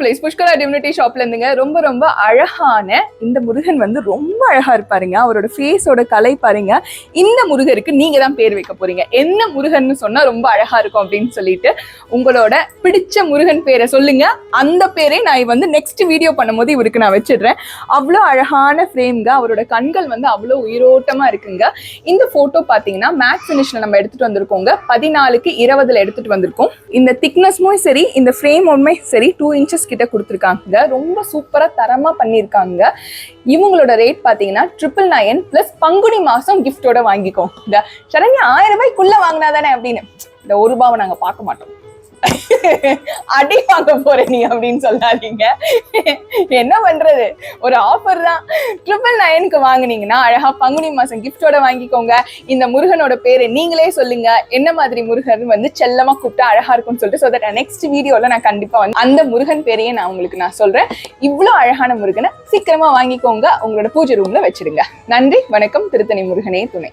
Butterflies Pushkara divinity ஷாப்ல இருந்துங்க ரொம்ப ரொம்ப அழகான இந்த முருகன் வந்து ரொம்ப அழகா இருப்பாருங்க. அவரோட ஃபேஸோட கலை பாருங்க. இந்த முருகருக்கு நீங்க தான் பேர் வைக்க போறீங்க. என்ன முருகன் சொன்னா ரொம்ப அழகா இருக்கும் அப்படின்னு சொல்லிட்டு உங்களோட பிடிச்ச முருகன் பேரை சொல்லுங்க. அந்த பேரை நான் வந்து நெக்ஸ்ட் வீடியோ பண்ணும்போது இவருக்கு நான் வச்சிடுறேன். அவ்வளோ அழகான ஃப்ரேம்ங்க. அவரோட கண்கள் வந்து அவ்வளோ உயிரோட்டமா இருக்குங்க. இந்த போட்டோ பாத்தீங்கன்னா மேட் ஃபினிஷ்ல நம்ம எடுத்துட்டு வந்திருக்கோங்க. 14:20 எடுத்துட்டு வந்திருக்கோம். இந்த திக்னஸ்மும் சரி, இந்த ஃப்ரேம் சரி 2 inches கிட்ட கொடுத்துருக்காங்க. ரொம்ப சூப்பரா தரமா பண்ணிருக்காங்க. இவங்களோட ரேட் பாத்தீங்கன்னா 999 பிளஸ் பங்குனி மாசம் கிஃப்டோட வாங்கிக்கோங்க. சரண்யா 1000 ரூபாய்க்குள்ள வாங்கினாதானே அப்படின்னு இந்த ₹1 நாங்க பார்க்க மாட்டோம். அடி வாங்க போற நீ அப்படின்னு சொல்லாதீங்க. என்ன பண்றது, ஒரு ஆஃபர் தான். 999க்கு வாங்குனீங்கன்னா அழகா பங்குனி மாசம் கிஃப்டோட வாங்கிக்கோங்க. இந்த முருகனோட பேரை நீங்களே சொல்லுங்க. என்ன மாதிரி முருகன் வந்து செல்லமா கூப்பிட்டா அழகா இருக்கும்னு சொல்லிட்டு so that நெக்ஸ்ட் வீடியோல நான் கண்டிப்பா வந்து அந்த முருகன் பேரையே நான் சொல்றேன். இவ்வளவு அழகான முருகனை சீக்கிரமா வாங்கிக்கோங்க. உங்களோட பூஜை ரூம்ல வச்சிடுங்க. நன்றி, வணக்கம். திருத்தணி முருகனே துணை.